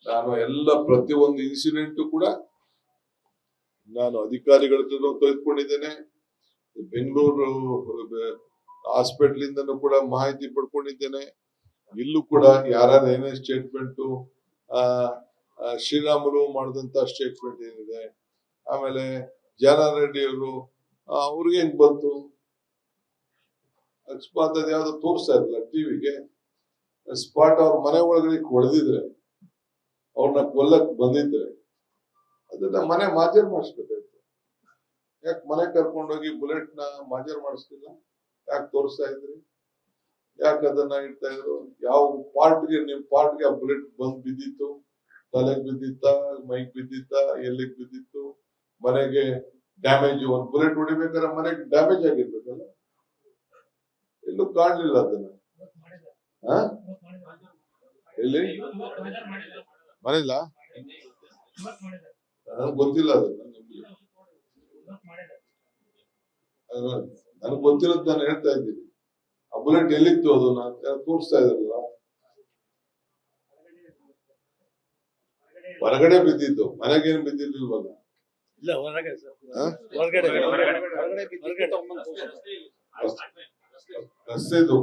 ನಾನು ಎಲ್ಲ ಪ್ರತಿಯೊಂದು ಇನ್ಸಿಡೆಂಟ್ ಕೂಡ ನಾನು ಅಧಿಕಾರಿಗಳ ಹತ್ರ ತೆಗೆದುಕೊಂಡಿದ್ದೇನೆ. ಬೆಂಗಳೂರು ಹಾಸ್ಪಿಟಲ್ ಇಂದನೂ ಕೂಡ ಮಾಹಿತಿ ಪಡ್ಕೊಂಡಿದ್ದೇನೆ. ಇಲ್ಲೂ ಕೂಡ ಯಾರ್ಯಾರು ಏನೇ ಸ್ಟೇಟ್ಮೆಂಟ್ ಶ್ರೀರಾಮುಲು ಮಾಡಿದಂತ ಸ್ಟೇಟ್ಮೆಂಟ್ ಏನಿದೆ, ಆಮೇಲೆ ಜನಾರ್ದನ್ ರೆಡ್ಡಿ ಅವರು ಅವ್ರಿಗೆ ಹೆಂಗ್ ಬಂತು ಅಕಸ್ಮಾತ್ ಅದ್ ಯಾವ್ದೋ ತೋರಿಸ್ತಾ ಇರಲಿಲ್ಲ ಟಿವಿಗೆ, ಸ್ಪಾಟ್ ಅವ್ರ ಮನೆ ಒಳಗಡೆ ಹೊಡೆದಿದ್ರೆ, ಅವ್ರನ್ನ ಕೊಲ್ಲಕ್ ಬಂದಿದ್ರೆ ಅದನ್ನ ಮನೆ ಮಾಜರ್ ಮಾಡಿಸ್ಬೇಕಾಯ್ತು. ಯಾಕೆ ಮನೆ ಕರ್ಕೊಂಡೋಗಿ ಬುಲೆಟ್ ನ ಮಾಜರ್ ಮಾಡಿಸ್ಲಿಲ್ಲ? ಯಾಕೆ ತೋರಿಸ್ತಾ ಇದ್ರಿ? ಯಾಕೆ ಅದನ್ನ ಇಡ್ತಾ ಇದ್ರು? ಯಾವ ಪಾರ್ಟ್ಗೆ ನಿಮ್ ಪಾರ್ಟ್ಗೆ ಆ ಬುಲೆಟ್ ಬಂದ್ ಬಿದ್ದಿತ್ತು? ತಲೆಗೆ ಬಿದ್ದಿತ್ತ, ಮೈಗ್ ಬಿದ್ದಿತ್ತ, ಎಲ್ಲಿಗೆ ಬಿದ್ದಿತ್ತು? ಮನೆಗೆ ಡ್ಯಾಮೇಜ್, ಒಂದ್ ಬುಲೆಟ್ ಹೊಡಿಬೇಕಾದ್ರೆ ಮನೆಗೆ ಡ್ಯಾಮೇಜ್ ಆಗಿರ್ಬೇಕಲ್ಲ, ಎಲ್ಲೂ ಕಾಣ್ಲಿಲ್ಲ ಅದನ್ನ. ಎಲ್ಲಿ ಮನೆಯಿಲ್ಲ, ನನಗೆ ಗೊತ್ತಿಲ್ಲ ಅದು. ನನಗೆ ಗೊತ್ತಿರೋದು ನಾನು ಹೇಳ್ತಾ ಇದ್ದೀನಿ. ಆ ಬುಲೆಟ್ ಎಲ್ಲಿತ್ತು ಅದು ನಾನು ತೋರಿಸ್ತಾ ಇದ್ರಲ್ಲ, ಹೊರಗಡೆ ಬಿದ್ದಿತ್ತು, ಮನೆಗೇನು ಬಿದ್ದಿರ್ಲಿಲ್ವಲ್ಲ? ರಸ್ತೆದು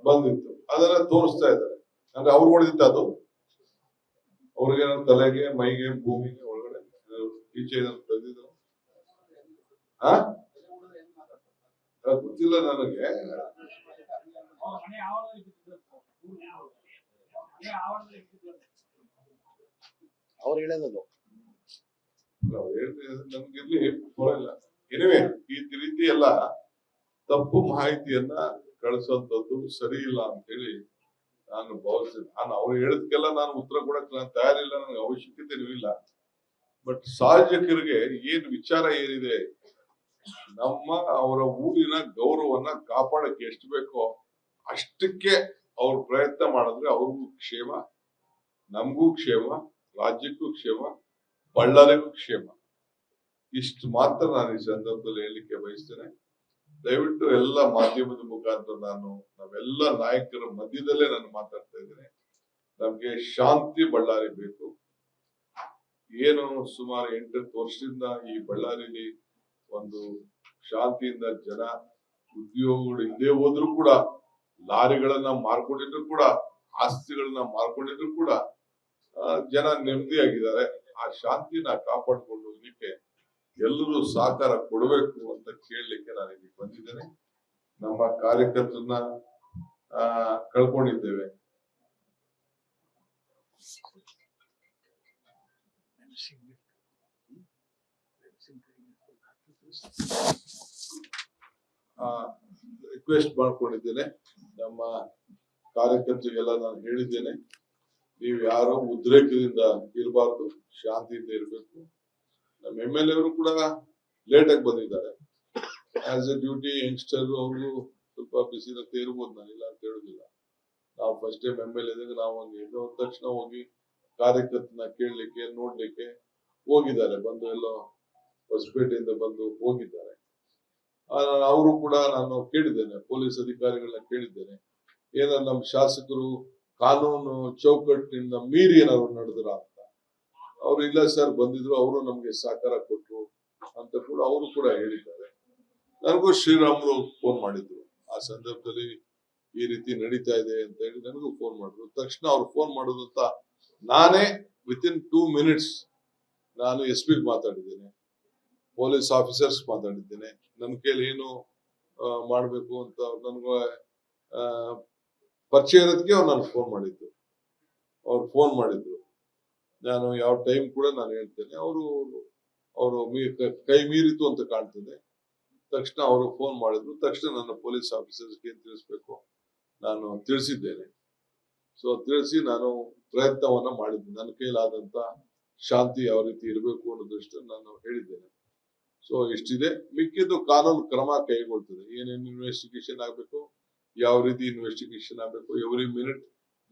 ಬಂದಿತ್ತು, ಅದನ್ನ ತೋರಿಸ್ತಾ ಇದ್ದಾರೆ. ಅಂದ್ರೆ ಅವ್ರು ಹೊಡೆದಿತ್ತ ಅದು? ಅವ್ರಿಗೆ ತಲೆಗೆ, ಮೈಗೆ, ಭೂಮಿಗೆ ಒಳಗಡೆ ಈಚೆ ತಂದಿದ್ರು? ಗೊತ್ತಿಲ್ಲ ನನಗೆ. ಅವ್ರು ಹೇಳೋದು ನಮ್ಗಿರ್ಲಿ ಬರಲ್ಲ. ಎನಿವೆ, ಈ ರೀತಿ ಎಲ್ಲ ತಪ್ಪು ಮಾಹಿತಿಯನ್ನ ಕಳಿಸುವಂತದ್ದು ಸರಿ ಇಲ್ಲ ಅಂತ ಹೇಳಿ ನಾನು ಭಾವಿಸ್ತೇನೆ. ನಾನು ಅವ್ರು ಹೇಳಿದ್ಕೆಲ್ಲ ನಾನು ಉತ್ತರ ಕೊಡಕ್ ನಾನು ತಯಾರಿಲ್ಲ, ನನಗೆ ಅವಶ್ಯಕತೆನೂ ಇಲ್ಲ. ಬಟ್ ಸಾರ್ವಜನಿಕರಿಗೆ ಏನ್ ವಿಚಾರ ಏನಿದೆ, ನಮ್ಮ ಅವರ ಊರಿನ ಗೌರವನ್ನ ಕಾಪಾಡಕ್ಕೆ ಎಷ್ಟು ಬೇಕೋ ಅಷ್ಟಕ್ಕೆ ಅವ್ರು ಪ್ರಯತ್ನ ಮಾಡಿದ್ರೆ ಅವ್ರಿಗೂ ಕ್ಷೇಮ, ನಮಗೂ ಕ್ಷೇಮ, ರಾಜ್ಯಕ್ಕೂ ಕ್ಷೇಮ, ಬಳ್ಳಾರಿಗೂ ಕ್ಷೇಮ. ಇಷ್ಟು ಮಾತ್ರ ನಾನು ಈ ಸಂದರ್ಭದಲ್ಲಿ ಹೇಳಲಿಕ್ಕೆ ಬಯಸ್ತೇನೆ. ದಯವಿಟ್ಟು ಎಲ್ಲ ಮಾಧ್ಯಮದ ಮುಖಾಂತರ ನಾವೆಲ್ಲ ನಾಯಕರ ಮಧ್ಯದಲ್ಲೇ ನಾನು ಮಾತಾಡ್ತಾ ಇದ್ದೇನೆ. ನಮ್ಗೆ ಶಾಂತಿ ಬಳ್ಳಾರಿ ಬೇಕು. ಏನು ಸುಮಾರು 8 ವರ್ಷದಿಂದ ಈ ಬಳ್ಳಾರಿಲಿ ಒಂದು ಶಾಂತಿಯಿಂದ ಜನ ಉದ್ಯೋಗಗಳು ಇಲ್ಲದೆ ಹೋದ್ರು ಕೂಡ, ಲಾರಿಗಳನ್ನ ಮಾರ್ಕೊಂಡಿದ್ರು ಕೂಡ, ಆಸ್ತಿಗಳನ್ನ ಮಾರ್ಕೊಂಡಿದ್ರು ಕೂಡ ಜನ ನೆಮ್ಮದಿಯಾಗಿದ್ದಾರೆ. ಆ ಶಾಂತಿನ ಕಾಪಾಡ್ಕೊಂಡು ಹೋಗ್ಲಿಕ್ಕೆ ಎಲ್ಲರೂ ಸಹಕಾರ ಕೊಡಬೇಕು ಅಂತ ಕೇಳಲಿಕ್ಕೆ ನಾನು ಇಲ್ಲಿ ಬಂದಿದ್ದೇನೆ. ನಮ್ಮ ಕಾರ್ಯಕರ್ತರನ್ನ ಕಳ್ಕೊಂಡಿದ್ದೇವೆ. ರಿಕ್ವೆಸ್ಟ್ ಮಾಡ್ಕೊಂಡಿದ್ದೇನೆ. ನಮ್ಮ ಕಾರ್ಯಕರ್ತರಿಗೆಲ್ಲ ನಾನು ಹೇಳಿದ್ದೇನೆ, ನೀವು ಯಾರು ಉದ್ರೇಕದಿಂದ ಇರಬಾರ್ದು, ಶಾಂತಿಯಿಂದ ಇರಬೇಕು. ನಮ್ಮ MLA ಅವರು ಕೂಡ ಲೇಟ್ ಆಗಿ ಬಂದಿದ್ದಾರೆ. ಆಸ್ ಎ ಡ್ಯೂಟಿ ಯಂಗ್ಸ್ಟರ್ ಅವರು ಸ್ವಲ್ಪ ಬಿಸಿನಂತೆ ಇರ್ಬೋದು, ನಾನಿಲ್ಲ ಅಂತ ಹೇಳುದಿಲ್ಲ. ನಾವು ಫಸ್ಟ್ ಟೈಮ್ MLA ಇದ್ದಾಗ ನಾವು ಹಂಗೆ ಇನ್ನೂ ತಕ್ಷಣ ಹೋಗಿ ಕಾರ್ಯಕರ್ತನ ಕೇಳಲಿಕ್ಕೆ, ನೋಡ್ಲಿಕ್ಕೆ ಹೋಗಿದ್ದಾರೆ. ಬಂದು ಎಲ್ಲೋ ಹೊಸಪೇಟೆಯಿಂದ ಬಂದು ಹೋಗಿದ್ದಾರೆ. ಅವರು ಕೂಡ ನಾನು ಕೇಳಿದ್ದೇನೆ, ಪೊಲೀಸ್ ಅಧಿಕಾರಿಗಳನ್ನ ಕೇಳಿದ್ದೇನೆ, ಏನಾದ್ರು ನಮ್ಮ ಶಾಸಕರು ಕಾನೂನು ಚೌಕಟ್ಟಿನಿಂದ ಮೀರಿ ಏನಾದ್ರು ನಡೆದ್ರ ಅಂತ. ಅವ್ರು ಇಲ್ಲ ಸರ್, ಬಂದಿದ್ರು, ಅವರು ನಮ್ಗೆ ಸಹಕಾರ ಕೊಟ್ರು ಅಂತ ಕೂಡ ಅವರು ಕೂಡ ಹೇಳಿದ್ದಾರೆ. ನನಗೂ ಶ್ರೀರಾಮುಲು ಫೋನ್ ಮಾಡಿದ್ರು, ಆ ಸಂದರ್ಭದಲ್ಲಿ ಈ ರೀತಿ ನಡೀತಾ ಇದೆ ಅಂತ ಹೇಳಿ ನನಗೂ ಫೋನ್ ಮಾಡಿದ್ರು. ತಕ್ಷಣ ಅವ್ರು ಫೋನ್ ಮಾಡೋದಂತ ನಾನೇ ವಿತಿನ್ 2 minutes ನಾನು SP ಮಾತಾಡಿದ್ದೇನೆ, ಪೊಲೀಸ್ ಆಫೀಸರ್ಸ್ ಮಾತಾಡಿದ್ದೇನೆ. ನನ್ನ ಕೈಲಿ ಏನು ಮಾಡ್ಬೇಕು ಅಂತ ನನ್ಗೆ ಪರಿಚಯ ಇರೋದಕ್ಕೆ ಅವ್ರು ನಾನು ಫೋನ್ ಮಾಡಿದ್ದು. ಅವ್ರು ಫೋನ್ ಮಾಡಿದ್ರು, ನಾನು ಯಾವ ಟೈಮ್ ಕೂಡ ನಾನು ಹೇಳ್ತೇನೆ. ಅವರು ಕೈ ಮೀರಿತು ಅಂತ ಕಾಣ್ತದೆ. ತಕ್ಷಣ ಅವರು ಫೋನ್ ಮಾಡಿದ್ರು. ತಕ್ಷಣ ನನ್ನ ಪೊಲೀಸ್ ಆಫೀಸರ್ಸ್ಗೆ ಏನ್ ತಿಳಿಸ್ಬೇಕು ನಾನು ತಿಳಿಸಿದ್ದೇನೆ. ಸೊ ತಿಳಿಸಿ ನಾನು ಪ್ರಯತ್ನವನ್ನ ಮಾಡಿದ್ದೇನೆ. ನನ್ನ ಕೈಲಾದಂತ ಶಾಂತಿ ಯಾವ ರೀತಿ ಇರಬೇಕು ಅನ್ನೋದಷ್ಟು ನಾನು ಹೇಳಿದ್ದೇನೆ. ಸೊ ಇಷ್ಟಿದೆ. ಮಿಕ್ಕಿದ್ದು ಕಾನೂನು ಕ್ರಮ ಕೈಗೊಳ್ತದೆ. ಏನೇನು ಇನ್ವೆಸ್ಟಿಗೇಷನ್ ಆಗ್ಬೇಕು, ಯಾವ ರೀತಿ ಇನ್ವೆಸ್ಟಿಗೇಷನ್ ಆಗ್ಬೇಕು, ಎವ್ರಿ ಮಿನಿಟ್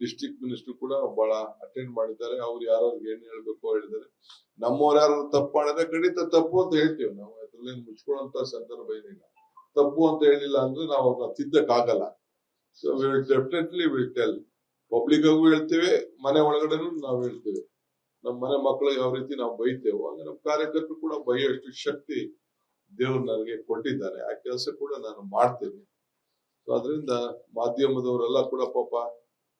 ಡಿಸ್ಟ್ರಿಕ್ಟ್ ಮಿನಿಸ್ಟರ್ ಕೂಡ ಬಹಳ ಅಟೆಂಡ್ ಮಾಡಿದ್ದಾರೆ. ಅವ್ರು ಯಾರು ಏನ್ ಹೇಳ್ಬೇಕು ಹೇಳಿದ್ದಾರೆ. ನಮ್ಮವ್ರು ಯಾರು ತಪ್ಪು ಮಾಡಿದ್ರೆ ಖಂಡಿತ ತಪ್ಪು ಅಂತ ಹೇಳ್ತೀವಿ ನಾವು. ಅದ್ರಲ್ಲಿ ಮುಚ್ಕೊಳ್ಳುವಂತ ಸಂದರ್ಭ ಏನಿಲ್ಲ. ತಪ್ಪು ಅಂತ ಹೇಳಿಲ್ಲ ಅಂದ್ರೆ ನಾವು ಅವ್ರನ್ನ ತಿದ್ದಕ್ ಆಗಲ್ಲ. So definitely will tell. ಪಬ್ಲಿಕ್ಗೂ ಹೇಳ್ತೇವೆ, ಮನೆ ಒಳಗಡೆನೂ ನಾವು ಹೇಳ್ತೇವೆ. ನಮ್ಮ ಮನೆ ಮಕ್ಕಳಿಗೆ ಯಾವ ರೀತಿ ನಾವು ಬೈತೇವೋ ಹಾಗೆ ನಮ್ಮ ಕಾರ್ಯಕರ್ತರು ಕೂಡ ಬೈಯೋಷ್ಟು ಶಕ್ತಿ ದೇವರು ನನಗೆ ಕೊಟ್ಟಿದ್ದಾನೆ. ಆ ಕೆಲಸ ಕೂಡ ನಾನು ಮಾಡ್ತೇನೆ. ಸೊ ಅದರಿಂದ ಮಾಧ್ಯಮದವರೆಲ್ಲ ಕೂಡ ಪಾಪ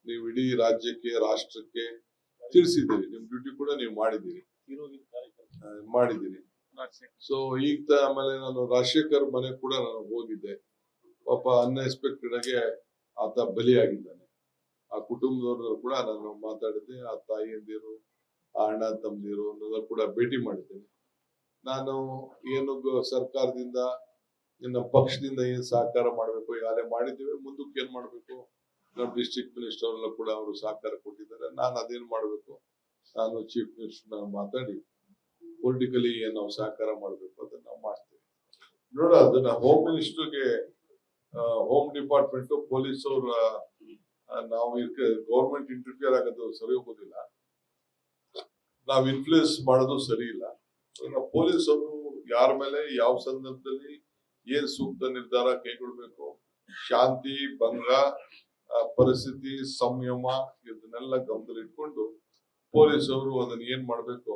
ನೀವು ಇಡೀ ರಾಜ್ಯಕ್ಕೆ, ರಾಷ್ಟ್ರಕ್ಕೆ ತಿಳಿಸಿದ್ದೀರಿ. ನಿಮ್ ಡ್ಯೂಟಿ ಕೂಡ ನೀವು ಮಾಡಿದ್ದೀರಿ. ಸೊ ಈಗ ಆಮೇಲೆ ನಾನು ರಾಜಶೇಖರ್ ಮನೆ ಕೂಡ ನಾನು ಹೋಗಿದ್ದೆ. ಪಾಪ ಅನ್ಎಕ್ಸ್ಪೆಕ್ಟೆಡ್ ಆಗಿ ಆತ ಬಲಿಯಾಗಿದ್ದಾನೆ. ಆ ಕುಟುಂಬದವ್ರನ್ನ ಕೂಡ ನಾನು ಮಾತಾಡಿದ್ದೆ. ಆ ತಾಯಿಯಂದಿರು, ಆ ಅಣ್ಣ ತಮ್ಮದಿರು ಕೂಡ ಭೇಟಿ ಮಾಡಿದ್ದೇನೆ. ನಾನು ಏನು ಸರ್ಕಾರದಿಂದ, ನಮ್ಮ ಪಕ್ಷದಿಂದ ಏನ್ ಸಹಕಾರ ಮಾಡ್ಬೇಕು ಈಗಾಗಲೇ ಮಾಡಿದ್ದೇವೆ. ಮುಂದಕ್ಕೆ ಏನ್ ಮಾಡ್ಬೇಕು, ನಮ್ಮ ಡಿಸ್ಟ್ರಿಕ್ಟ್ ಮಿನಿಸ್ಟರ್ ಎಲ್ಲ ಕೂಡ ಅವರು ಸಹಕಾರ ಕೊಟ್ಟಿದ್ದಾರೆ. ನಾನು ಅದೇನ್ ಮಾಡ್ಬೇಕು, ನಾನು ಚೀಫ್ ಮಿನಿಸ್ಟರ್ ಮಾತಾಡಿ ಪೊಲಿಟಿಕಲಿ ಏನ್ ನಾವು ಸಹಕಾರ ಮಾಡ್ಬೇಕು ಅದನ್ನ ನಾವು ಮಾಡ್ತೇವೆ. ನೋಡ, ಅದನ್ನ ಹೋಮ್ ಮಿನಿಸ್ಟರ್ಗೆ, ಹೋಮ್ ಡಿಪಾರ್ಟ್ಮೆಂಟ್, ಪೊಲೀಸ್ ಅವ್ರ ನಾವು ಗೌರ್ಮೆಂಟ್ ಇಂಟರ್ಫಿಯರ್ ಆಗೋದು ಸರಿ ಹೋಗೋದಿಲ್ಲ. ನಾವು ಇನ್ಫ್ಲೂಯೆನ್ಸ್ ಮಾಡೋದು ಸರಿ ಇಲ್ಲ. ಪೊಲೀಸ್ ಅವರು ಯಾರ ಮೇಲೆ ಯಾವ ಸಂದರ್ಭದಲ್ಲಿ ಏನ್ ಸೂಕ್ತ ನಿರ್ಧಾರ ಕೈಗೊಳ್ಬೇಕು, ಶಾಂತಿ ಭಂಗ, ಪರಿಸ್ಥಿತಿ ಸಂಯಮ, ಇದನ್ನೆಲ್ಲ ಗಮನದಲ್ಲಿ ಇಟ್ಕೊಂಡು ಪೊಲೀಸ್ ಅವರು ಅದನ್ನ ಏನ್ ಮಾಡ್ಬೇಕು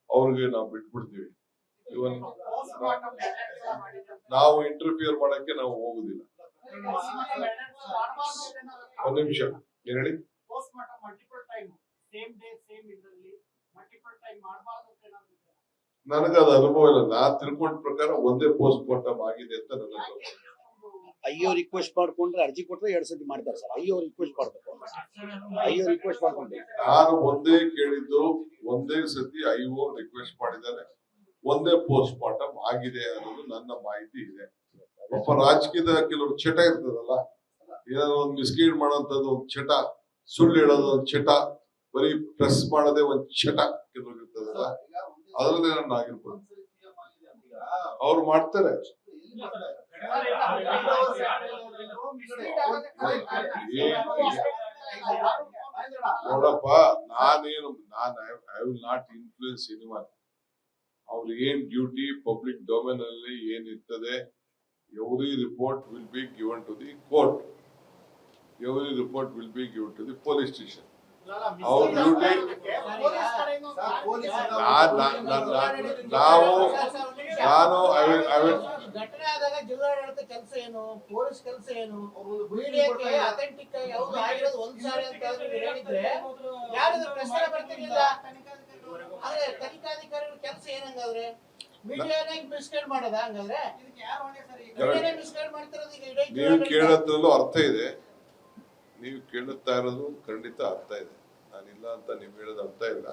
ಅವ್ರಿಗೆ ನಾವು ಬಿಟ್ಬಿಡ್ತೀವಿ. ಇವನ್ ನಾವು ಇಂಟರ್ಫಿಯರ್ ಮಾಡಕ್ಕೆ ನಾವು ಹೋಗುದಿಲ್ಲ. ಒಂದ್ ನಿಮಿಷ ಏನ್ ಹೇಳಿ. ನನಗದ ಅನುಭವ ಇಲ್ಲ. ನಾ ತಿಳ್ಕೊಂಡ ಪ್ರಕಾರ ಒಂದೇ ಪೋಸ್ಟ್ ಮಾರ್ಟಮ್ ಆಗಿದೆ ಅಂತ ನನ್ನ ಅಯ್ಯೋ ರಿಕ್ವೆಸ್ಟ್ ಮಾಡ್ಕೊಂಡ್ರೆ ಅರ್ಜಿ ಕೊಟ್ರೆ 2 ಸತಿ ಮಾಡ್ತಾರೆ ಸರ್. ಅಯ್ಯೋ ರಿಕ್ವೆಸ್ಟ್ ಮಾಡ್ಬೇಕು. ಅಯ್ಯೋ ರಿಕ್ವೆಸ್ಟ್ ಮಾಡ್ಕೊಂಡ್ರೆ ನಾನು ಒಂದೇ ಕೇಳಿದ್ದು, ಒಂದೇ ಸತಿ ಐಒ ರಿಕ್ವೆಸ್ಟ್ ಮಾಡಿದ್ದಾರೆ, ಒಂದೇ ಪೋಸ್ಟ್ ಮಾರ್ಟಮ್ ಆಗಿದೆ ಅನ್ನೋದು ನನ್ನ ಮಾಹಿತಿ ಇದೆ. ಪಾಪ ರಾಜಕೀಯದ ಕೆಲವರು ಚಟ ಇರ್ತದಲ್ಲ, ಏನಾದ್ರು ಒಂದು ಮಿಸ್ಗೈಡ್ ಮಾಡೋಂಥದ್ದು ಒಂದು ಚಟ, ಸುಳ್ಳು ಹೇಳೋದು ಒಂದು ಚಟ, ಬರೀ ಪ್ರೆಸ್ ಮಾಡೋದೇ ಒಂದು ಚಟ ಕೆಲವ್ರಿಗೆ ಇರ್ತದಲ್ಲ, ಅದ್ರಲ್ಲೇ ನನ್ನ ಆಗಿರ್ಬೋದು. ಅವ್ರು ಮಾಡ್ತಾರೆ. ನೋಡಪ್ಪ, ನಾನೇನು I will not influence anyone. ಅವ್ರ ಏನ್ ಡ್ಯೂಟಿ ಪಬ್ಲಿಕ್ ಡೊಮೇನ್ ಅಲ್ಲಿ ಏನಿರ್ತದೆ, every report will be given to the court, every report will be given to the police station. ಅವ್ರ ಡ್ಯೂಟಿ ನಾನು ಘಟನೆ ಆದಾಗ ಜಿಲ್ಲಾಡಳಿತ ಕೆಲಸ ಏನು, ಪೊಲೀಸ್ ಕೆಲಸ ಏನು, ಮೀಡಿಯಾಕ್ಕೆ ಅಥೆಂಟಿಕ್ ಆಗಿ ಯಾವುದು ಆಗಿರೋದು ಒಂದ್ ಸಾರಿ ಅಂತ ಹೇಳಿದ್ರೆ ಯಾರಾದ್ರೂ ಪ್ರಶ್ನೆ ಬರ್ತಿರ್ಲಿಲ್ಲ. ಆದ್ರೆ ತನಿಖಾಧಿಕಾರಿಗಳ ಕೆಲಸ ಏನಂಗಾದ್ರೆ ಮೀಡಿಯಾನಾಗ ಮಿಸ್ಗೈಡ್ ಮಾಡೋದ? ಹಂಗಾದ್ರೆ ಮಿಸ್ಗೈಡ್ ಮಾಡ್ತಿರೋದು ಈಗ ಇಡೀ ನೀವು ಕೇಳೋದ್ರಲ್ಲೂ ಅರ್ಥ ಇದೆ. ನೀವು ಕೇಳುತ್ತಾ ಇರೋದು ಖಂಡಿತ ಅರ್ಥ ಇದೆ. ನಾನಿಲ್ಲ ಅಂತ ನೀವು ಹೇಳೋದು ಅರ್ಥ ಇಲ್ಲ.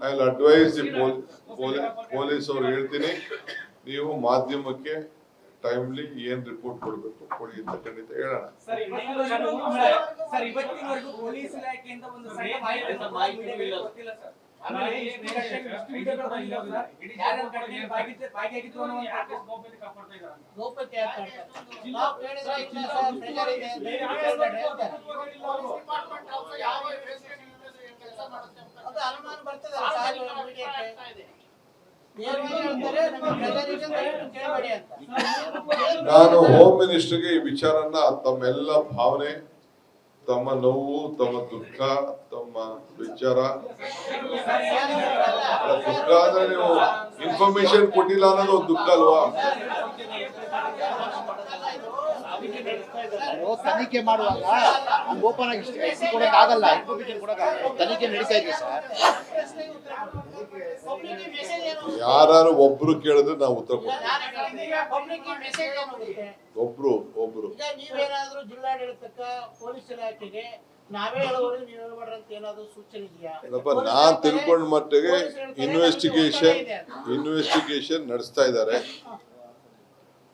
I will advise the police ಅವ್ರು ಹೇಳ್ತೀನಿ, ನೀವು ಮಾಧ್ಯಮಕ್ಕೆ ಟೈಮ್ಲಿ ಏನ್ ರಿಪೋರ್ಟ್ ಕೊಡ್ಬೇಕು ಕೊಡಿ ಅಂತ ಖಂಡಿತ ಹೇಳೋಣ. ಪೊಲೀಸ್ ಇಲಾಖೆಯಿಂದ ಒಂದು ಸಣ್ಣ ಮಾಹಿತಿ ಗೊತ್ತಿಲ್ಲ ಸರ್. ಅನುಮಾನ ಬರ್ತದೆ. ನಾನು ಹೋಮ್ ಮಿನಿಸ್ಟರ್ಗೆ ಈ ವಿಚಾರನ ತಮ್ಮೆಲ್ಲ ಭಾವನೆ, ತಮ್ಮ ನೋವು, ತಮ್ಮ ದುಃಖ, ತಮ್ಮ ವಿಚಾರ, ದುಃಖ ಅಂದ್ರೆ ನೀವು ಇನ್ಫಾರ್ಮೇಶನ್ ಕೊಟ್ಟಿಲ್ಲ ಅನ್ನೋದು ಒಂದು ದುಃಖ ಅಲ್ವಾ? ತನಿಖೆ ಮಾಡುವಾಗ ಓಪನ್ ಆಗಿ ಕೊಡಕ್ ಆಗಲ್ಲ, ಇನ್ಫಾರ್ಮೇಶನ್ ಕೊಡಕ್ ತನಿಖೆ ನಡೀತಾ ಇದೆ ಸರ್. ಯಾರು ಒಬ್ರು ಕೇಳಿದ್ರೆ ನಾವು ಉತ್ತರ ಕೊಡ್ತೀವಿ. ಒಬ್ರು ನೀವೇನಾದ್ರೂ ಜಿಲ್ಲಾಡಳಿತಕ್ಕ ಪೊಲೀಸ್ ಇಲಾಖೆಗೆ ನಾವೇ ಹೇಳೋರು ನೀವು ಹೇಳ್ಬೇಡ್ರಿ ಅಂತ ಏನಾದ್ರು ಸೂಚನೆ ಇದೆಯಾ? ನಾನ್ ತಿಳ್ಕೊಂಡ ಮಟ್ಟಿಗೆ ಇನ್ವೆಸ್ಟಿಗೇಷನ್ ನಡೆಸ್ತಾ ಇದ್ದಾರೆ.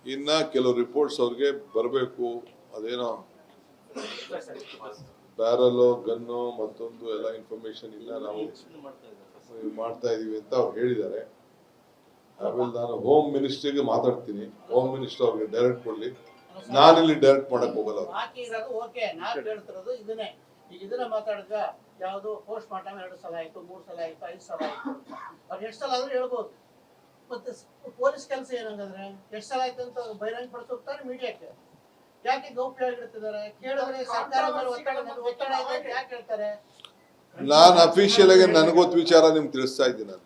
ಇನ್ನ ಕೆಲವು ರಿಪೋರ್ಟ್ಸ್ ಅವ್ರಿಗೆ ಬರಬೇಕು. ಅದೇನೋ ಬ್ಯಾರಲ್ ಗನ್ನು ಮತ್ತೊಂದು ಎಲ್ಲ ಇನ್ಫಾರ್ಮೇಶನ್ ಇಲ್ಲ, ನಾವು ಮಾಡ್ತಾ ಇದೀವಿ ಅಂತ ಅವ್ರು ಹೇಳಿದ್ದಾರೆ. ಆಮೇಲೆ ನಾನು ಹೋಮ್ ಮಿನಿಸ್ಟರ್ಗೆ ಮಾತಾಡ್ತೀನಿ. ಹೋಮ್ ಮಿನಿಸ್ಟರ್ ಅವ್ರಿಗೆ ಡೈರೆಕ್ಟ್ ಕೊಡ್ಲಿ, ನಾನಿಲ್ಲಿ ಡೈರೆಕ್ಟ್ ಮಾಡಕ್ ಹೋಗಲ್ಲ. ಬಾಕಿ ಇರೋದು ಓಕೆ, ನಾನ್ ಹೇಳ್ತಿರೋದು ಇದನ್ನೇ. ಈಗ ಇದನ್ನ ಮಾತಾಡಿದ್ರ ಯಾವ್ದು ಪೋಸ್ಟ್ ಮಾರ್ಟಮ್ 2 ಸಲ ಆಯ್ತು, 3 ಸಲ ಆಯ್ತು, 5 ಸಲ ಆಯ್ತು, ಅವ್ರು ಎಷ್ಟು ಸಲ ಆದ್ರೂ ಹೇಳ್ಬೋದು. ಮತ್ತೆ ಪೊಲೀಸ್ ಕೆಲಸ ಏನಂಗಂದ್ರೆ ಎಷ್ಟು ಸಲ ಆಯ್ತು ಅಂತ ಬಹಿರಂಗ ಪಡಿಸೋಗ್ತಾರೆ ಮೀಡಿಯಾಕ್ಕೆ. ಯಾಕೆ ಗೌಪ್ಯವಾಗಿಡ್ತಿದ್ದಾರೆ? ಕೇಳಿದ್ರೆ ಸರ್ಕಾರ ಮೇಲೆ ಒತ್ತಡ ಇದೆ ಅಂತ ಯಾಕೆ ಹೇಳ್ತಾರೆ? ನಾನು ಅಫಿಷಿಯಲ್ ಆಗಿ ನನಗೊತ್ತು ವಿಚಾರ ನಿಮ್ಗೆ ತಿಳಿಸ್ತಾ ಇದ್ದೀನಿ ನಾನು.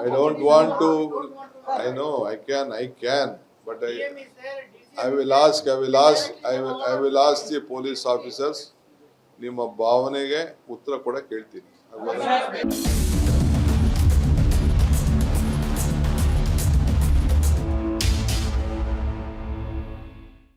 I don't want to. I know I can, but I will ask the police officers. ನಿಮ್ಮ ಭಾವನೆಗೆ ಉತ್ತರ ಕೂಡ ಕೇಳ್ತೀನಿ.